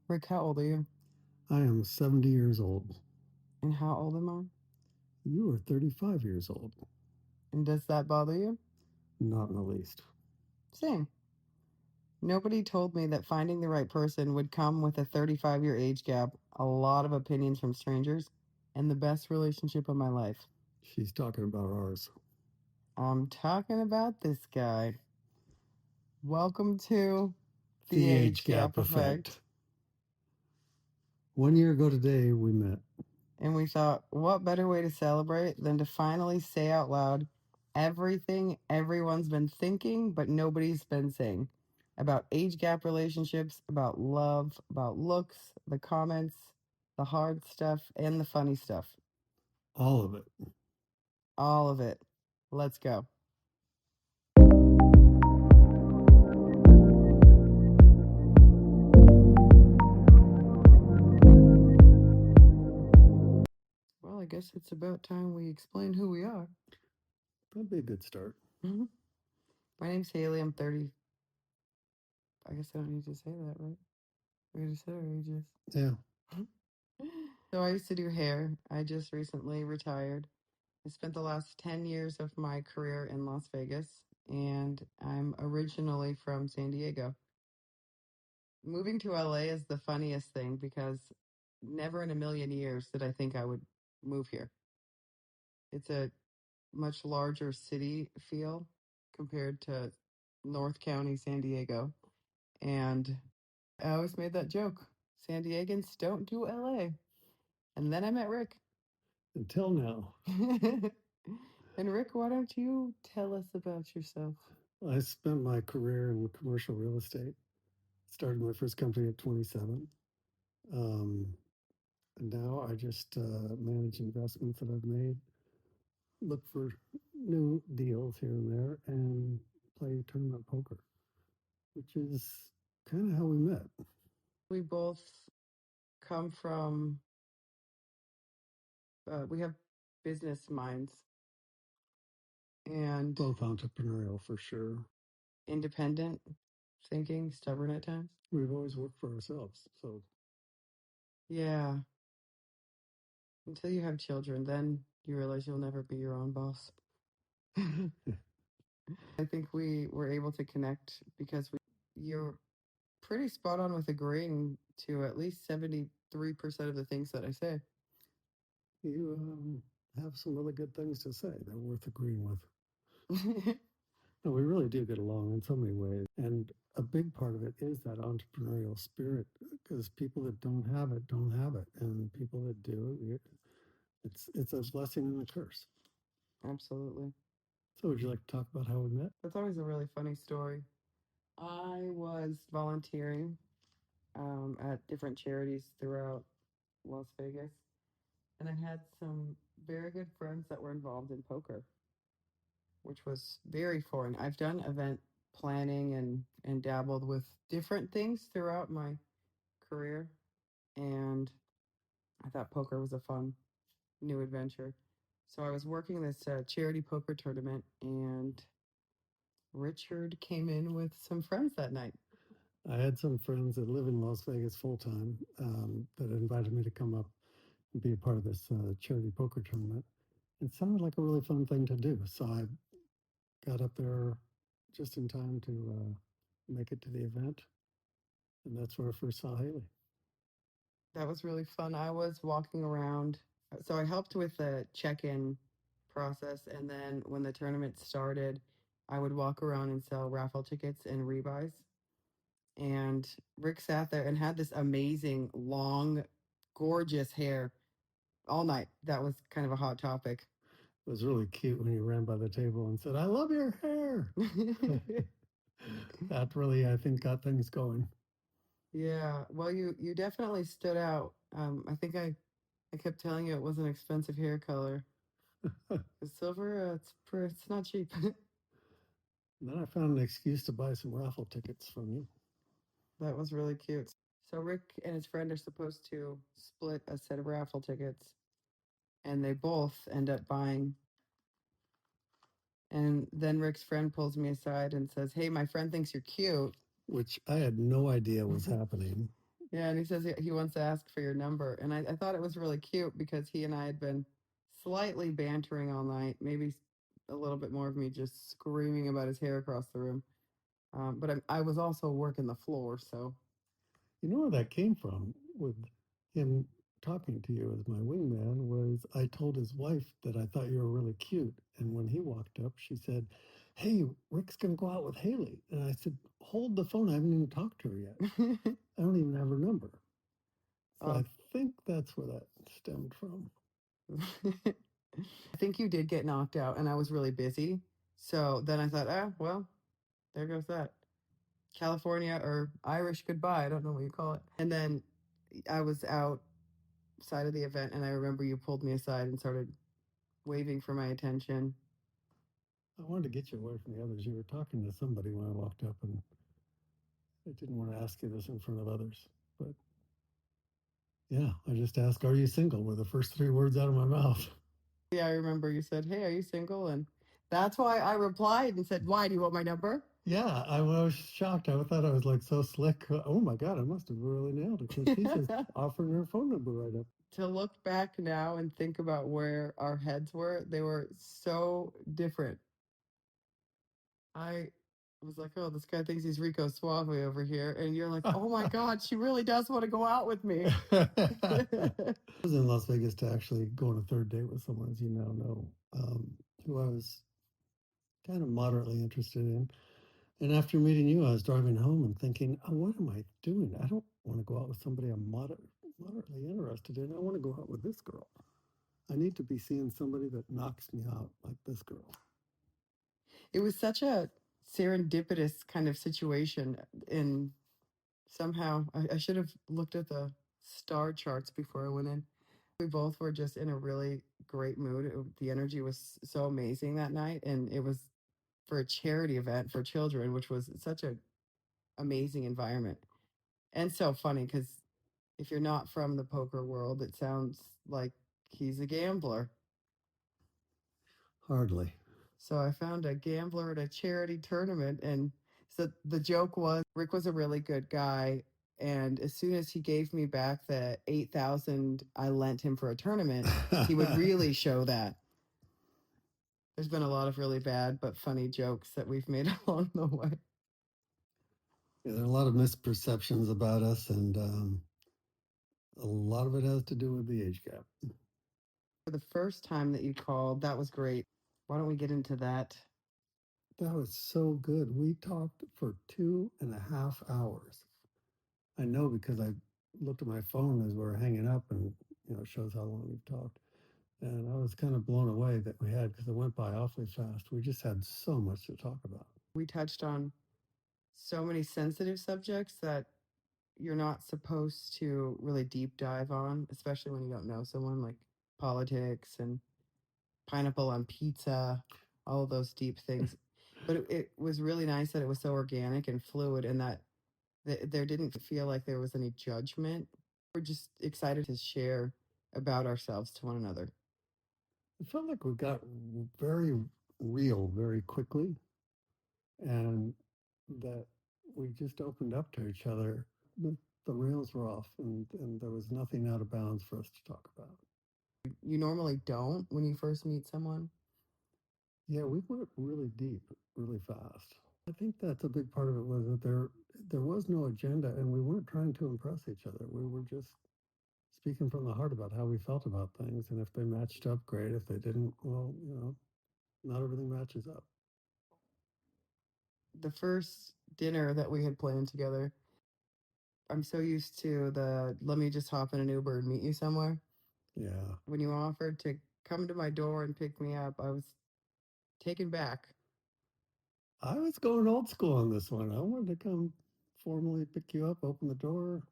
Rick, how old are you? I am 70 years old. And how old am I? You are 35 years old. And does that bother you? Not in the least. Same. Nobody told me that finding the right person would come with a 35-year age gap, a lot of opinions from strangers, and the best relationship of my life. She's talking about ours. I'm talking about this guy. Welcome to the The Age age Gap gap Effect. effect. 1 year ago today, we met. And we thought, what better way to celebrate than to finally say out loud everything everyone's been thinking, but nobody's been saying about age gap relationships, about love, about looks, the comments, the hard stuff, and the funny stuff. All of it. All of it. Let's go. Well, I guess it's about time we explain who we are. That'd be a good start. Mm-hmm. My name's Haley. I'm 30. I guess I don't need to say that, right? We already said our ages. Yeah. So I used to do hair. I just recently retired. I spent the last 10 years of my career in Las Vegas, and I'm originally from San Diego. Moving to LA is the funniest thing because never in a million years did I think I would move here. It's a much larger city feel compared to North County, San Diego. And I always made that joke. San Diegans don't do LA. And then I met Rick. Until now, And Rick, why don't you tell us about yourself? I spent my career in commercial real estate. Started my first company at 27. Um, and now I just manage investments that I've made, look for new deals here and there, and play tournament poker, which is kind of how we met. We both come from, we have business minds and Both entrepreneurial for sure. independent thinking, stubborn at times. We've always worked for ourselves. So Yeah. Until you have children, then you realize you'll never be your own boss. I think we were able to connect because you're pretty spot on with agreeing to at least 73% of the things that I say. you have some really good things to say. They're worth agreeing with. No, we really do get along in so many ways. And a big part of it is that entrepreneurial spirit because people that don't have it don't have it. And people that do, it's a blessing and a curse. Absolutely. So, would you like to talk about how we met? That's always a really funny story. I was volunteering at different charities throughout Las Vegas, and I had some very good friends that were involved in poker, which was very foreign. I've done event planning and dabbled with different things throughout my career, and I thought poker was a fun new adventure. So I was working this charity poker tournament, and Richard came in with some friends that night. I had some friends that live in Las Vegas full time that invited me to come up and be a part of this charity poker tournament. It sounded like a really fun thing to do. So I got up there just in time to make it to the event. And that's where I first saw Haley. That was really fun. I was walking around. So I helped with the check in process. And then when the tournament started, I would walk around and sell raffle tickets and rebuys. And Rick sat there and had this amazing, long, gorgeous hair all night. That was kind of a hot topic. It was really cute when he ran by the table and said, "I love your hair." That really, I think, got things going. Yeah. Well, you definitely stood out. I kept telling you it was an expensive hair color. The silver, it's not cheap. Then I found an excuse to buy some raffle tickets from you. That was really cute. So Rick and his friend are supposed to split a set of raffle tickets, and they both end up buying. And then Rick's friend pulls me aside and says, "Hey, my friend thinks you're cute." Which I had no idea was happening. Yeah, and he says he wants to ask for your number. And I thought it was really cute because he and I had been slightly bantering all night, maybe a little bit more of me just screaming about his hair across the room. But I was also working the floor, so. You know where that came from with him talking to you as my wingman was I told his wife that I thought you were really cute. And when he walked up, she said, "Hey, Rick's going to go out with Haley." And I said, "Hold the phone. I haven't even talked to her yet. I don't even have her number." So I think that's where that stemmed from. I think you did get knocked out, and I was really busy. So then I thought, well, there goes that. California or Irish goodbye. I don't know what you call it. And then I was outside of the event, and I remember you pulled me aside and started waving for my attention. I wanted to get you away from the others. You were talking to somebody when I walked up, and I didn't want to ask you this in front of others. But yeah, I just asked, "Are you single?" were the first 3 words out of my mouth. Yeah, I remember you said, "Hey, are you single?" And that's why I replied and said, "Why? Do you want my number?" Yeah, I was shocked. I thought I was like so slick. Oh my God, I must have really nailed it because she's just offering her phone number right up. To look back now and think about where our heads were, they were so different. I was like, oh, this guy thinks he's Rico Suave over here. And you're like, oh my God, she really does want to go out with me. I was in Las Vegas to actually go on a third date with someone, as you now know, who I was kind of moderately interested in. And after meeting you, I was driving home and thinking, oh, what am I doing? I don't want to go out with somebody I'm moderately interested in. I want to go out with this girl. I need to be seeing somebody that knocks me out like this girl. It was such a serendipitous kind of situation. And somehow I should have looked at the star charts before I went in. We both were just in a really great mood. The energy was so amazing that night. And it was for a charity event for children, which was such a amazing environment and so funny because if you're not from the poker world, it sounds like he's a gambler. Hardly. So I found a gambler at a charity tournament, and so the joke was Rick was a really good guy, and as soon as he gave me back the 8,000 I lent him for a tournament, he would really show that. There's been a lot of really bad but funny jokes that we've made along the way. Yeah, there are a lot of misperceptions about us, and a lot of it has to do with the age gap. For the first time that you called, that was great. Why don't we get into that? That was so good. We talked for 2.5 hours. I know because I looked at my phone as we were hanging up, and it shows how long we've talked. And I was kind of blown away that we had, because it went by awfully fast. We just had so much to talk about. We touched on so many sensitive subjects that you're not supposed to really deep dive on, especially when you don't know someone, like politics and pineapple on pizza, all of those deep things. But it was really nice that it was so organic and fluid, and that there didn't feel like there was any judgment. We're just excited to share about ourselves to one another. It felt like we got very real very quickly, and that we just opened up to each other. The rails were off, and there was nothing out of bounds for us to talk about. You normally don't when you first meet someone. Yeah, we went really deep, really fast. I think that's a big part of it, was that there was no agenda, and we weren't trying to impress each other. We were just speaking from the heart about how we felt about things, and if they matched up, great. If they didn't, well, not everything matches up. The first dinner that we had planned together, I'm so used to the let me just hop in an Uber and meet you somewhere. Yeah. When you offered to come to my door and pick me up, I was taken back. I was going old school on this one. I wanted to come formally pick you up, open the door,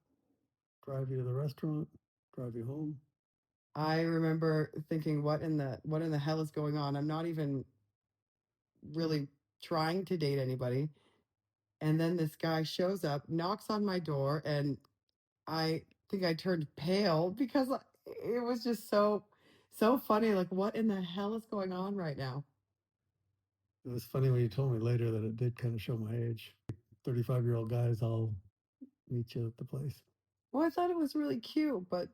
drive you to the restaurant, drive you home. I remember thinking, what in the hell is going on? I'm not even really trying to date anybody. And then this guy shows up, knocks on my door, and I think I turned pale because it was just so funny. Like, what in the hell is going on right now? It was funny when you told me later that it did kind of show my age. 35-year-old guys all meet you at the place. Well, I thought it was really cute, but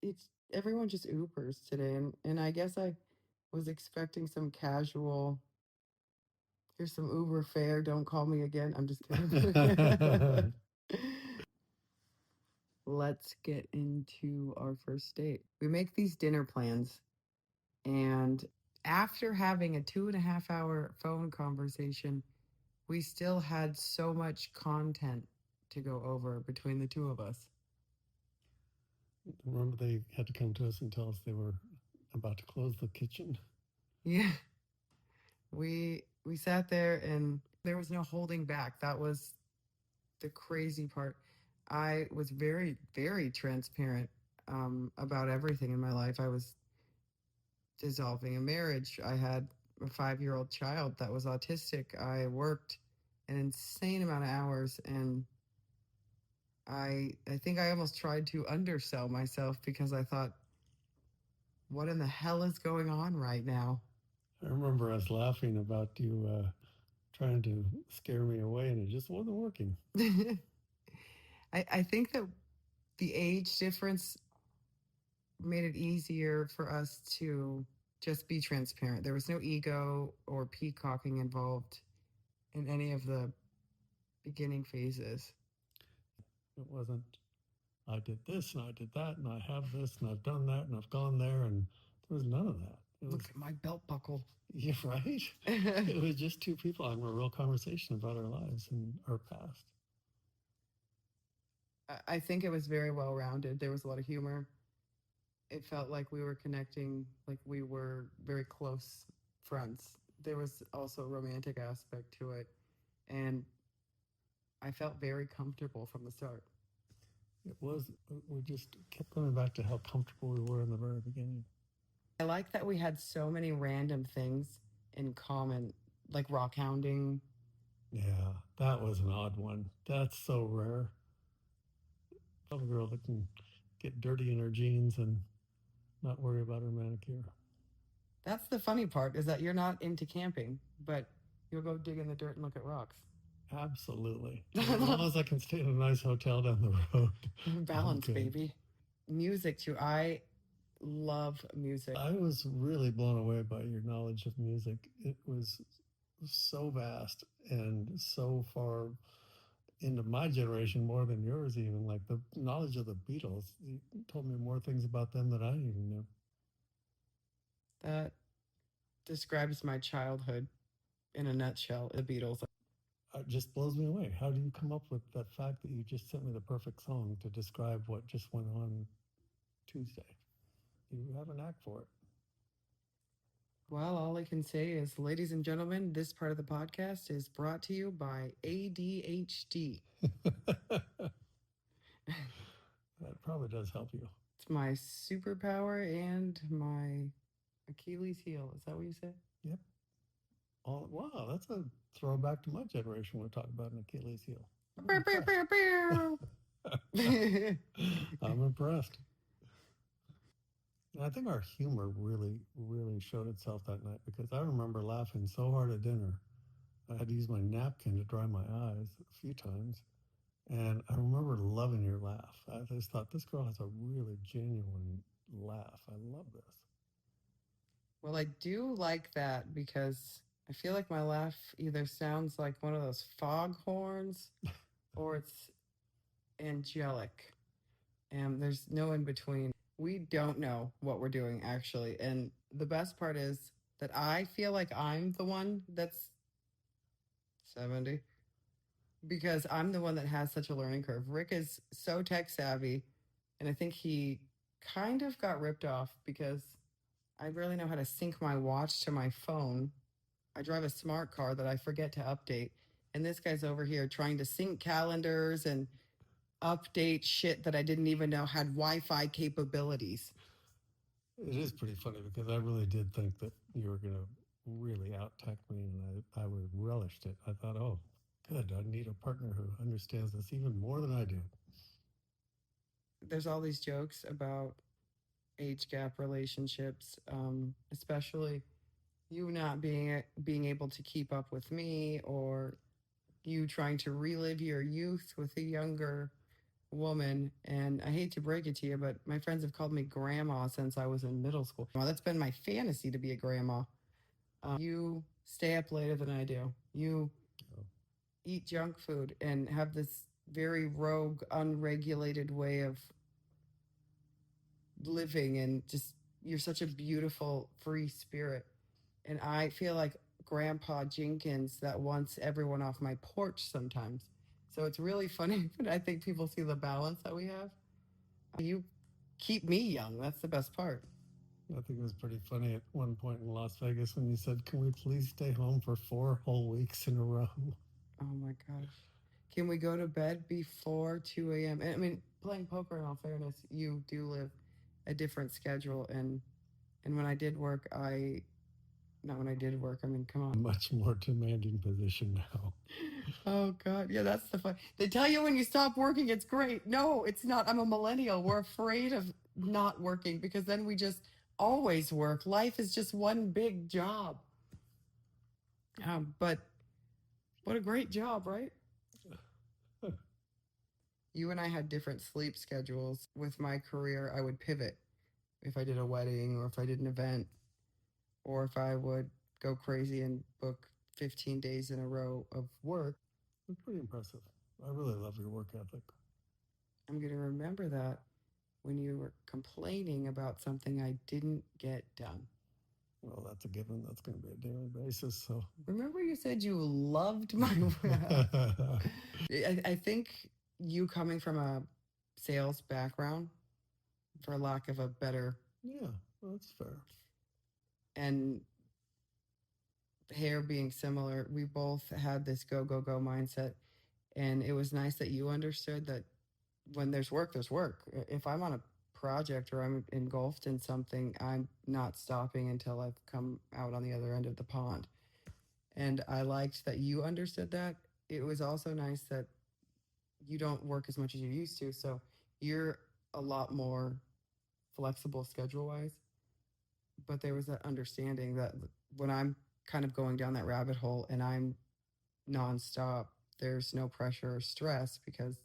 it's everyone just Ubers today, and I guess I was expecting some casual. Here's some Uber fare. Don't call me again. I'm just kidding. Let's get into our first date. We make these dinner plans, and after having a 2.5 hour phone conversation, we still had so much content to go over between the two of us. Remember, they had to come to us and tell us they were about to close the kitchen. Yeah, we sat there and there was no holding back. That was the crazy part. I was very transparent about everything in my life. I was dissolving a marriage. I had a 5-year-old child that was autistic. I worked an insane amount of hours, and I think I almost tried to undersell myself because I thought, what in the hell is going on right now? I remember us laughing about you trying to scare me away, and it just wasn't working. I think that the age difference made it easier for us to just be transparent. There was no ego or peacocking involved in any of the beginning phases. It wasn't, I did this and I did that and I have this and I've done that and I've gone there, and there was none of that. It Look was, at my belt buckle. yeah, right? It was just two people having a real conversation about our lives and our past. I think it was very well rounded. There was a lot of humor. It felt like we were connecting, like we were very close friends. There was also a romantic aspect to it. And I felt very comfortable from the start. It was, we just kept coming back to how comfortable we were in the very beginning. I like that we had so many random things in common, like rock hounding. Yeah, that was an odd one. That's so rare. Love a girl that can get dirty in her jeans and not worry about her manicure. That's the funny part is that you're not into camping, but you'll go dig in the dirt and look at rocks. Absolutely. As long as I can stay in a nice hotel down the road. Balance, baby. Music too. I love music. I was really blown away by your knowledge of music. It was so vast and so far into my generation, more than yours even. Like the knowledge of the Beatles, you told me more things about them than I even knew. That describes my childhood in a nutshell. The Beatles. It just blows me away. How do you come up with that fact that you just sent me the perfect song to describe what just went on Tuesday? You have a knack for Well, all I can say is, ladies and gentlemen, this part of the podcast is brought to you by ADHD. it. That probably does help you. It's my superpower and my Achilles heel. Is that what you said? Yep. Wow, that's a throwback to my generation. We're talking about an Achilles heel. I'm impressed. And I think our humor really showed itself that night, because I remember laughing so hard at dinner. I had to use my napkin to dry my eyes a few times. And I remember loving your laugh. I just thought, this girl has a really genuine laugh. I love this. Well, I do like that because I feel like my laugh either sounds like one of those foghorns or it's angelic. And there's no in between. We don't know what we're doing actually. And the best part is that I feel like I'm the one that's 70 because I'm the one that has such a learning curve. Rick is so tech savvy, and I think he kind of got ripped off because I barely know how to sync my watch to my phone. I drive a smart car that I forget to update. And this guy's over here trying to sync calendars and update shit that I didn't even know had Wi Fi capabilities. It is pretty funny, because I really did think that you were going to really out tech me, and I would relished it. I thought, oh, good. I need a partner who understands this even more than I do. There's all these jokes about age gap relationships, especially you not being able to keep up with me, or you trying to relive your youth with a younger woman, and I hate to break it to you, but my friends have called me grandma since I was in middle school. Well, that's been my fantasy to be a grandma. You stay up later than I do. You eat junk food and have this very rogue, unregulated way of living, and just you're such a beautiful, free spirit. And I feel like Grandpa Jenkins that wants everyone off my porch sometimes. So it's really funny, but I think people see the balance that we have. You keep me young. That's the best part. I think it was pretty funny at one point in Las Vegas when you said, "Can we please stay home for 4 whole weeks in a row?" Oh my gosh. Can we go to bed before 2 a.m.? And I mean, playing poker, in all fairness, you do live a different schedule. And when I did work, not when I did work, I mean, come on. Much more demanding position now. Oh God, yeah, that's the fun. They tell you when you stop working, it's great. No, it's not. I'm a millennial. We're afraid of not working because then we just always work. Life is just one big job. But what a great job, right? You and I had different sleep schedules. With my career, I would pivot if I did a wedding or if I did an event or if I would go crazy and book 15 days in a row of work. It's pretty impressive. I really love your work ethic. I'm going to remember that when you were complaining about something I didn't get done. Well, that's a given. That's going to be a daily basis. So remember, you said you loved my. I think you coming from a sales background, for lack of a better. Yeah, well, that's fair. And hair being similar, we both had this go, go, go mindset. And it was nice that you understood that when there's work, there's work. If I'm on a project or I'm engulfed in something, I'm not stopping until I've come out on the other end of the pond. And I liked that you understood that. It was also nice that you don't work as much as you used to. So you're a lot more flexible schedule wise. But there was that understanding that when I'm kind of going down that rabbit hole and I'm nonstop, there's no pressure or stress because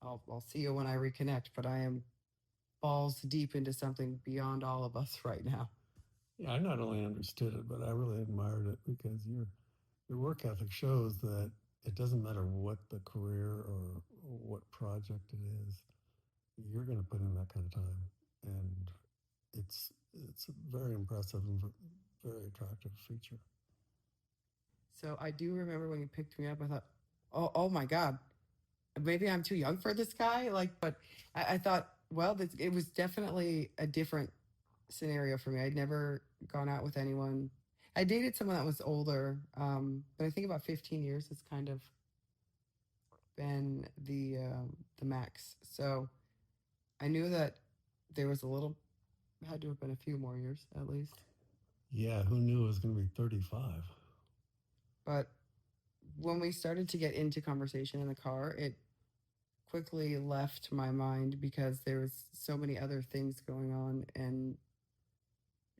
I'll see you when I reconnect, but I am balls deep into something beyond all of us right now. Yeah, I not only understood it, but I really admired it because your work ethic shows that it doesn't matter what the career or what project it is, you're going to put in that kind of time, and it's a very impressive and very attractive feature. So I do remember when you picked me up, I thought, oh my God, maybe I'm too young for this guy. But I thought, well, it was definitely a different scenario for me. I'd never gone out with anyone. I dated someone that was older, but I think about 15 years has kind of been the max. So I knew that there was had to have been a few more years at least. Yeah, who knew it was going to be 35? But when we started to get into conversation in the car, it quickly left my mind because there was so many other things going on, and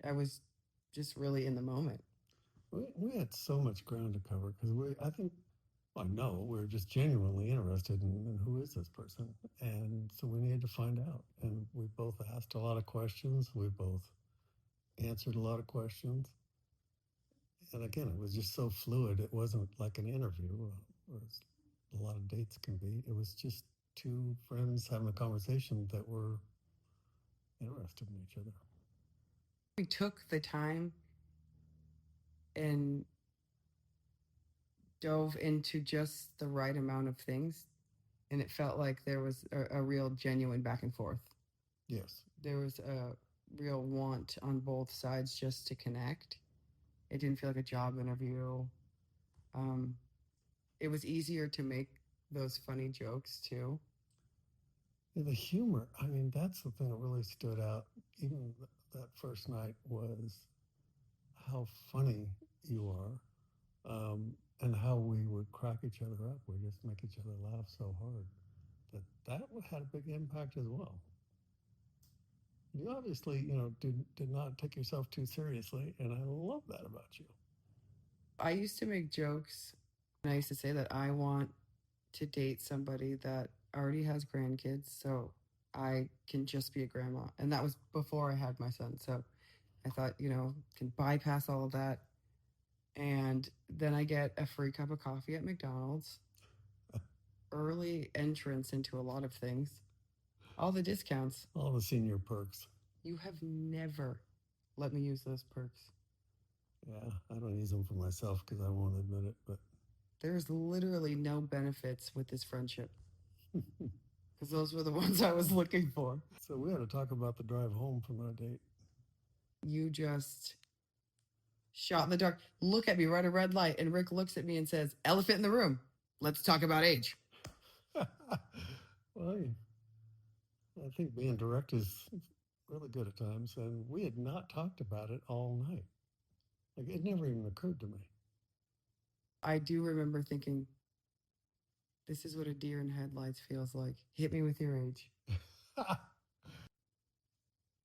I was just really in the moment. We had so much ground to cover because I think, well, no, we're just genuinely interested in who is this person. And so we needed to find out. And we both asked a lot of questions. We both answered a lot of questions. And again, it was just so fluid. It wasn't like an interview, or a lot of dates can be. It was just two friends having a conversation that were interested in each other. We took the time and dove into just the right amount of things, and it felt like there was a real genuine back and forth. Yes. There was a real want on both sides just to connect. It didn't feel like a job interview. Um, it was easier to make those funny jokes too. Yeah, the humor, I mean, that's the thing that really stood out. Even that first night was how funny you are, and how we would crack each other up. We just make each other laugh so hard that had a big impact as well. You obviously, did not take yourself too seriously, and I love that about you. I used to make jokes, and I used to say that I want to date somebody that already has grandkids, so I can just be a grandma. And that was before I had my son. So I thought, can bypass all of that. And then I get a free cup of coffee at McDonald's, early entrance into a lot of things, all the discounts. All the senior perks. You have never let me use those perks. Yeah, I don't use them for myself because I won't admit it, but There's literally no benefits with this friendship because those were the ones I was looking for. So we had to talk about the drive home from our date. You just shot in the dark. Look at me, right a red light, and Rick looks at me and says, "Elephant in the room. Let's talk about age." Well, I think being direct is really good at times, and we had not talked about it all night. Like it never even occurred to me. I do remember thinking, this is what a deer in headlights feels like. Hit me with your age.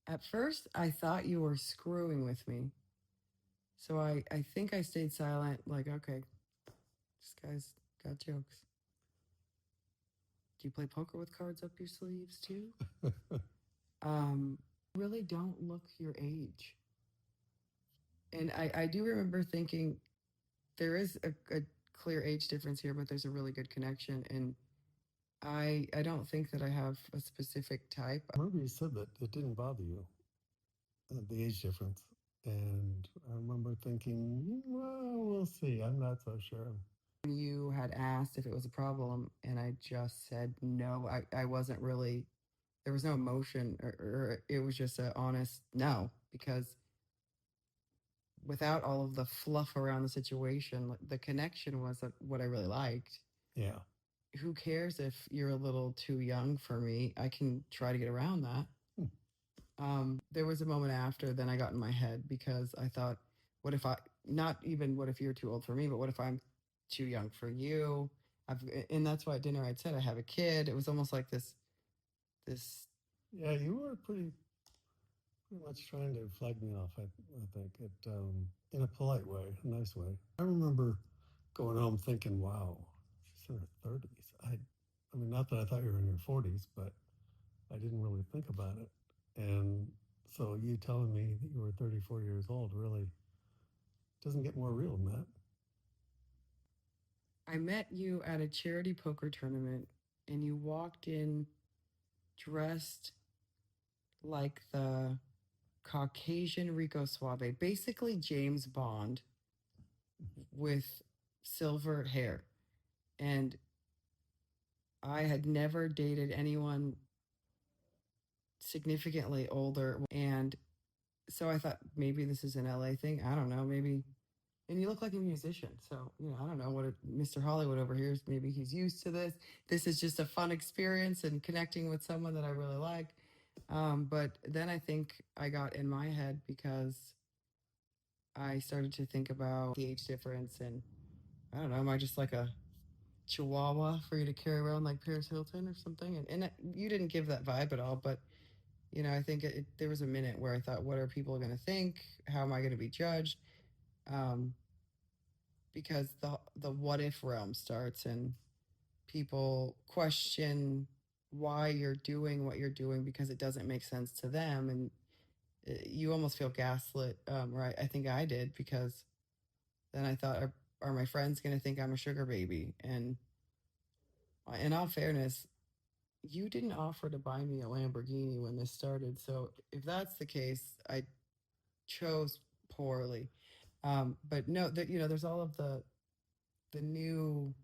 At first, I thought you were screwing with me. So I think I stayed silent, like, okay, this guy's got jokes. Do you play poker with cards up your sleeves too? Really don't look your age. And I do remember thinking there is a clear age difference here, but there's a really good connection. And I don't think that I have a specific type. I remember you said that it didn't bother you, the age difference. And I remember thinking, well, we'll see. I'm not so sure. You had asked if it was a problem, and I just said no. I wasn't really, there was no emotion, or it was just an honest no, because without all of the fluff around the situation, the connection was what I really liked. Yeah. Who cares if you're a little too young for me? I can try to get around that. There was a moment after, then I got in my head because I thought, what if not even what if you're too old for me, but what if I'm too young for you? And that's why at dinner I'd said I have a kid. It was almost like this. Yeah, you were pretty much trying to flag me off. I think it in a polite way, a nice way. I remember going home thinking, "Wow, she's in her 30s." I mean, not that I thought you were in your 40s, but I didn't really think about it. And so you telling me that you were 34 years old really doesn't get more real than that. I met you at a charity poker tournament, and you walked in dressed like the Caucasian Rico Suave, basically James Bond with silver hair. And I had never dated anyone significantly older. And so I thought maybe this is an LA thing. I don't know. Maybe. And you look like a musician. So, I don't know what Mr. Hollywood over here is. Maybe he's used to this. This is just a fun experience and connecting with someone that I really like. But then I think I got in my head because I started to think about the age difference. And I don't know, am I just like a chihuahua for you to carry around like Paris Hilton or something? And you didn't give that vibe at all. But, I think there was a minute where I thought, what are people going to think? How am I going to be judged? Because the what if realm starts and people question why you're doing what you're doing because it doesn't make sense to them, and you almost feel gaslit. Right? I think I did because then I thought, are my friends going to think I'm a sugar baby? And in all fairness, you didn't offer to buy me a Lamborghini when this started. So if that's the case, I chose poorly. But no, there's all of the new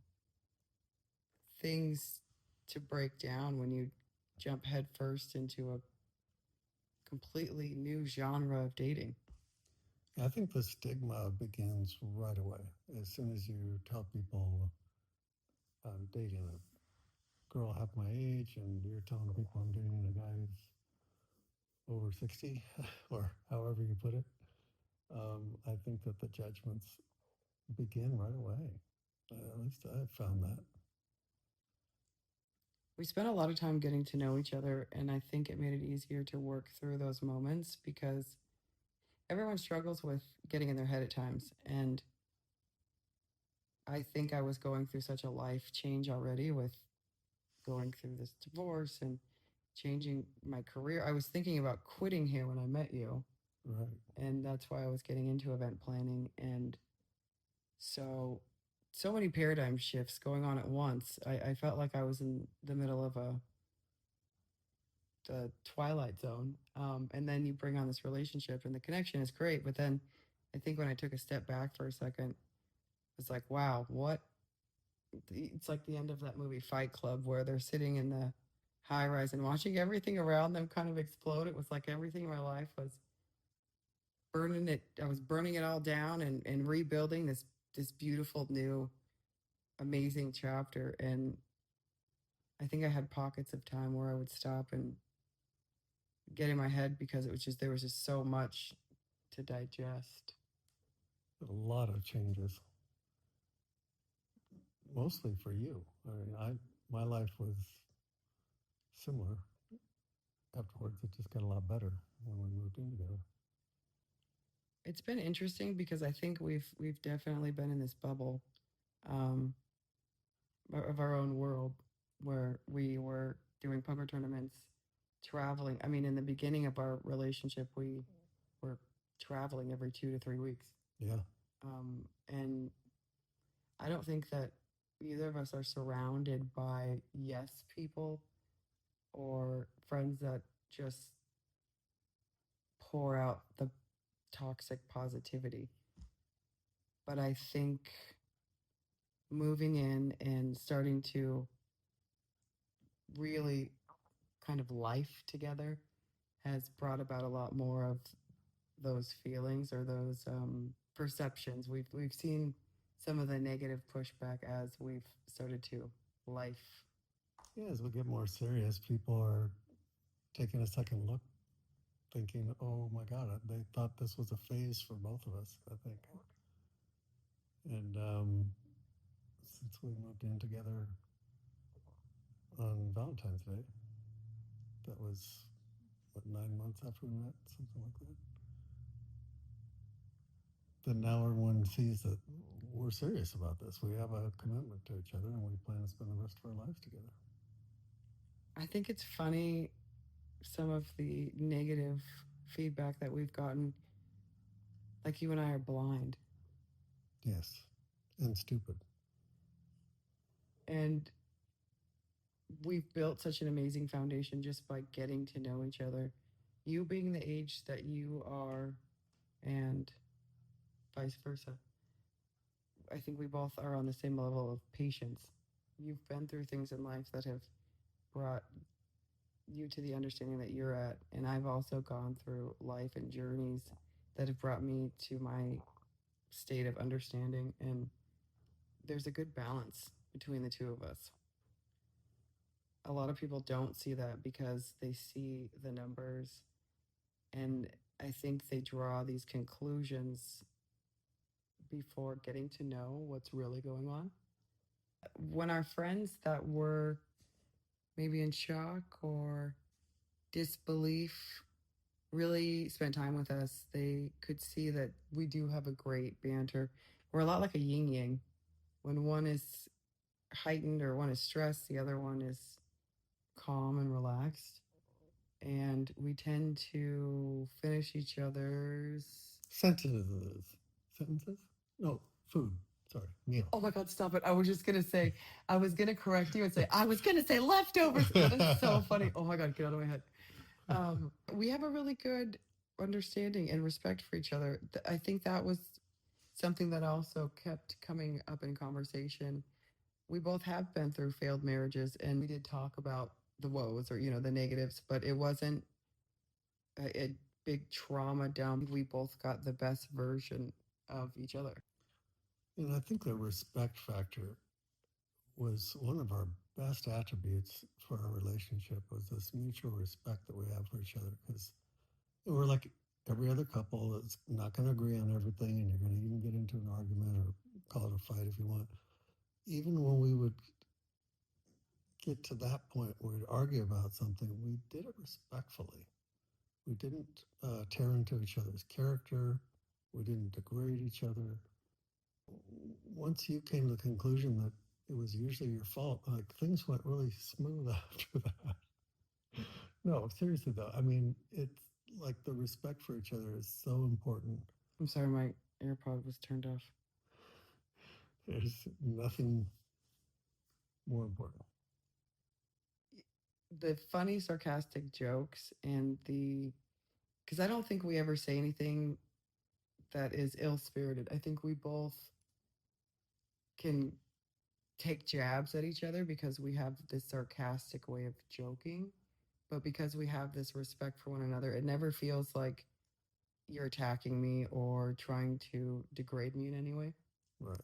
things to break down when you jump headfirst into a completely new genre of dating. I think the stigma begins right away. As soon as you tell people I'm dating a girl half my age, and you're telling people I'm dating a guy who's over 60, or however you put it, I think that the judgments begin right away. At least I've found that. We spent a lot of time getting to know each other, and I think it made it easier to work through those moments because everyone struggles with getting in their head at times. And I think I was going through such a life change already with going through this divorce and changing my career. I was thinking about quitting here when I met you. Right. And that's why I was getting into event planning. And so, so many paradigm shifts going on at once. I felt like I was in the middle of a twilight zone. And then you bring on this relationship, and the connection is great. But then I think when I took a step back for a second, it's like, wow, what? It's like the end of that movie Fight Club, where they're sitting in the high rise and watching everything around them kind of explode. It was like everything in my life was burning it. I was burning it all down and rebuilding this beautiful new amazing chapter. And I think I had pockets of time where I would stop and get in my head because it was just there was just so much to digest. A lot of changes, mostly for you. I mean, my life was similar. Afterwards, it just got a lot better when we moved in together. It's been interesting because I think we've definitely been in this bubble um, of our own world where we were doing poker tournaments, traveling. I mean, in the beginning of our relationship, we were traveling every 2 to 3 weeks. Yeah. And I don't think that either of us are surrounded by yes people or friends that just pour out the toxic positivity. But I think moving in and starting to really kind of life together has brought about a lot more of those feelings or those perceptions. We've seen some of the negative pushback as we've started to life. Yeah, as we get more serious, people are taking a second look, thinking, oh my God, they thought this was a phase for both of us, I think. And since we moved in together on Valentine's Day, that was, what, 9 months after we met, something like that. Then now everyone sees that we're serious about this. We have a commitment to each other and we plan to spend the rest of our lives together. I think it's funny some of the negative feedback that we've gotten. Like you and I are blind. Yes. And stupid. And we've built such an amazing foundation just by getting to know each other. You being the age that you are, and vice versa. I think we both are on the same level of patience. You've been through things in life that have brought you to the understanding that you're at. And I've also gone through life and journeys that have brought me to my state of understanding. And there's a good balance between the two of us. A lot of people don't see that because they see the numbers, and I think they draw these conclusions before getting to know what's really going on. When our friends that were maybe in shock or disbelief really spent time with us, they could see that we do have a great banter. We're a lot like a yin yang. When one is heightened or one is stressed, the other one is calm and relaxed. And we tend to finish each other's Sentences? No, food. Sorry, meal. Oh my God, stop it. I was just going to say, I was going to correct you and say, I was going to say leftovers. That is so funny. Oh my God, get out of my head. We have a really good understanding and respect for each other. I think that was something that also kept coming up in conversation. We both have been through failed marriages, and we did talk about the woes or, the negatives, but it wasn't a big trauma down. We both got the best version of each other. And I think the respect factor was one of our best attributes for our relationship was this mutual respect that we have for each other, because we're like every other couple that's not going to agree on everything, and you're going to even get into an argument or call it a fight if you want. Even when we would get to that point where we'd argue about something, we did it respectfully. We didn't tear into each other's character. We didn't degrade each other. Once you came to the conclusion that it was usually your fault. Like things went really smooth after that. No, seriously though, I mean, it's like the respect for each other is so important. I'm sorry, my AirPod was turned off. There's nothing more important. The funny, sarcastic jokes and because I don't think we ever say anything that is ill spirited. I think we both can take jabs at each other because we have this sarcastic way of joking, but because we have this respect for one another, it never feels like you're attacking me or trying to degrade me in any way. Right.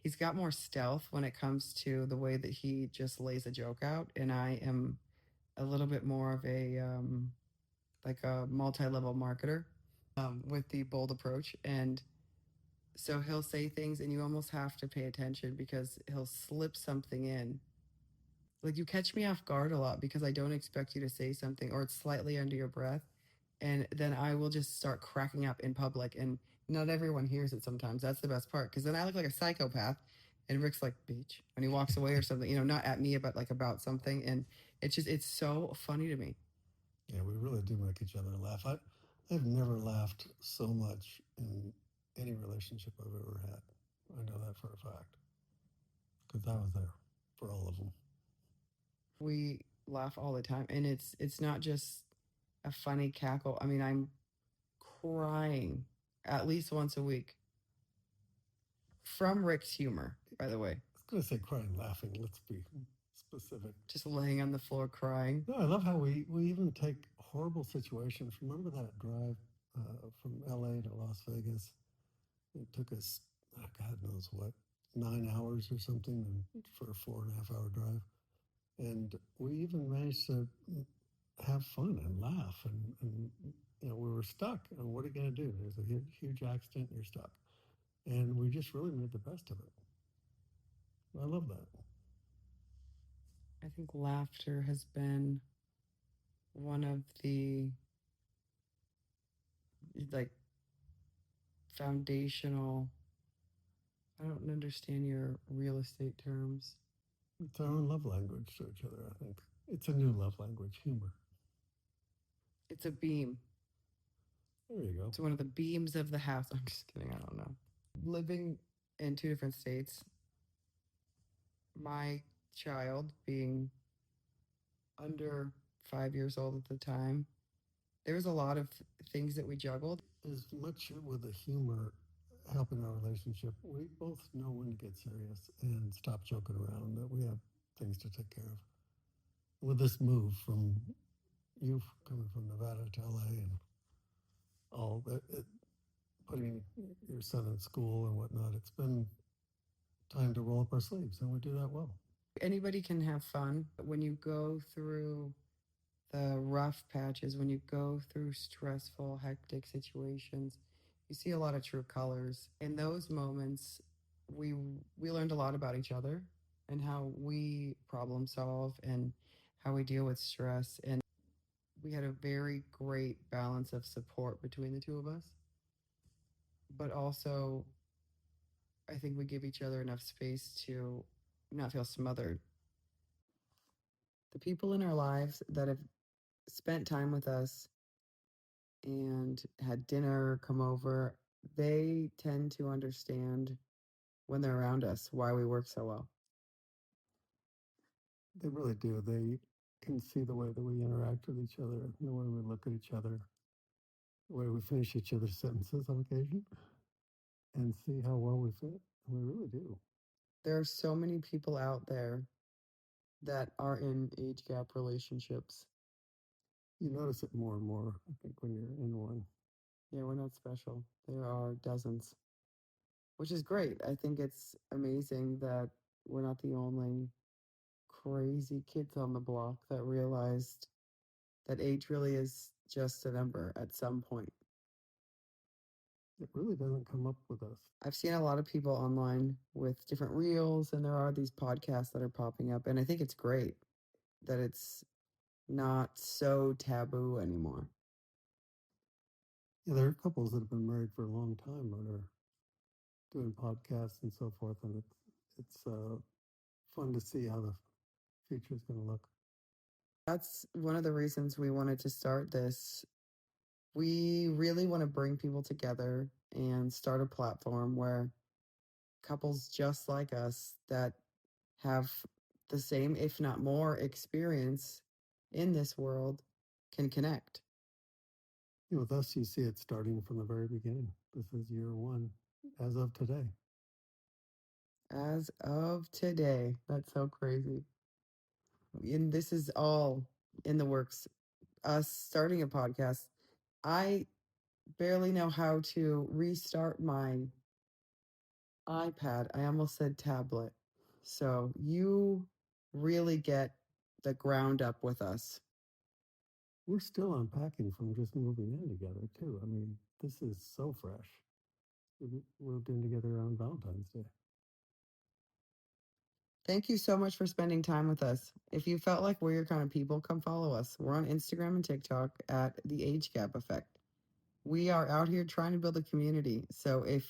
He's got more stealth when it comes to the way that he just lays a joke out, and I am a little bit more of a like a multi-level marketer with the bold approach. And so he'll say things and you almost have to pay attention because he'll slip something in. Like you catch me off guard a lot because I don't expect you to say something or it's slightly under your breath. And then I will just start cracking up in public and not everyone hears it sometimes. That's the best part because then I look like a psychopath and Rick's like, bitch, when he walks away or something, not at me, but like about something. And it's so funny to me. Yeah, we really do make each other laugh. I've never laughed so much in any relationship I've ever had. I know that for a fact because I was there for all of them. We laugh all the time and it's not just a funny cackle. I mean, I'm crying at least once a week from Rick's humor, by the way. I was going to say crying, laughing. Let's be specific. Just laying on the floor crying. No, I love how we even take horrible situations. Remember that drive from LA to Las Vegas? It took us, God knows what, 9 hours or something for a 4.5 hour drive. And we even managed to have fun and laugh. And we were stuck. And what are you going to do? There's a huge accident, you're stuck. And we just really made the best of it. I love that. I think laughter has been one of the like foundational. I don't understand your real estate terms. It's our own love language to each other, I think. It's a new love language, humor. It's a beam. There you go. It's one of the beams of the house. I'm just kidding. I don't know. Living in two different states, my child being under 5 years old at the time, there was a lot of things that we juggled. As much with the humor helping our relationship, we both know when to get serious and stop joking around, that we have things to take care of. With this move from you coming from Nevada to LA and all that, putting your son in school and whatnot, it's been time to roll up our sleeves, and we do that well. Anybody can have fun, but when you go through the rough patches, when you go through stressful, hectic situations, you see a lot of true colors. In those moments, we we learned a lot about each other and how we problem solve and how we deal with stress. And we had a very great balance of support between the two of us. But also, I think we give each other enough space to not feel smothered. The people in our lives that have spent time with us and had dinner, come over, they tend to understand when they're around us why we work so well. They really do. They can see the way that we interact with each other, the way we look at each other, the way we finish each other's sentences on occasion, and see how well we fit. We really do. There are so many people out there that are in age gap relationships. You notice it more and more, I think, when you're in one. Yeah, we're not special. There are dozens, which is great. I think it's amazing that we're not the only crazy kids on the block that realized that age really is just a number at some point. It really doesn't come up with us. I've seen a lot of people online with different reels, and there are these podcasts that are popping up. And I think it's great that it's not so taboo anymore. Yeah, there are couples that have been married for a long time that are doing podcasts and so forth, and it's fun to see how the future is going to look. That's one of the reasons we wanted to start this. We really want to bring people together and start a platform where couples just like us that have the same, if not more, experience in this world can connect. With us, you see it starting from the very beginning. This is year one as of today. As of today, that's so crazy. And this is all in the works. Us starting a podcast. I barely know how to restart my iPad. I almost said tablet. So you really get the ground up with us. We're still unpacking from just moving in together, too. I mean, this is so fresh. We moved in together on Valentine's Day. Thank you so much for spending time with us. If you felt like we're your kind of people, come follow us. We're on Instagram and TikTok at The Age Gap Effect. We are out here trying to build a community. So if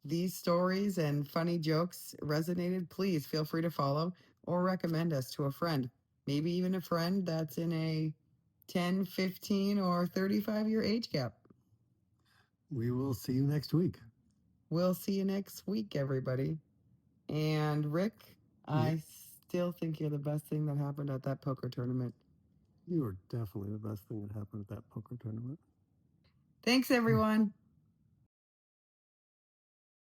these stories and funny jokes resonated, please feel free to follow or recommend us to a friend. Maybe even a friend that's in a 10, 15, or 35-year age gap. We will see you next week. We'll see you next week, everybody. And Rick, I still think you're the best thing that happened at that poker tournament. You are definitely the best thing that happened at that poker tournament. Thanks, everyone.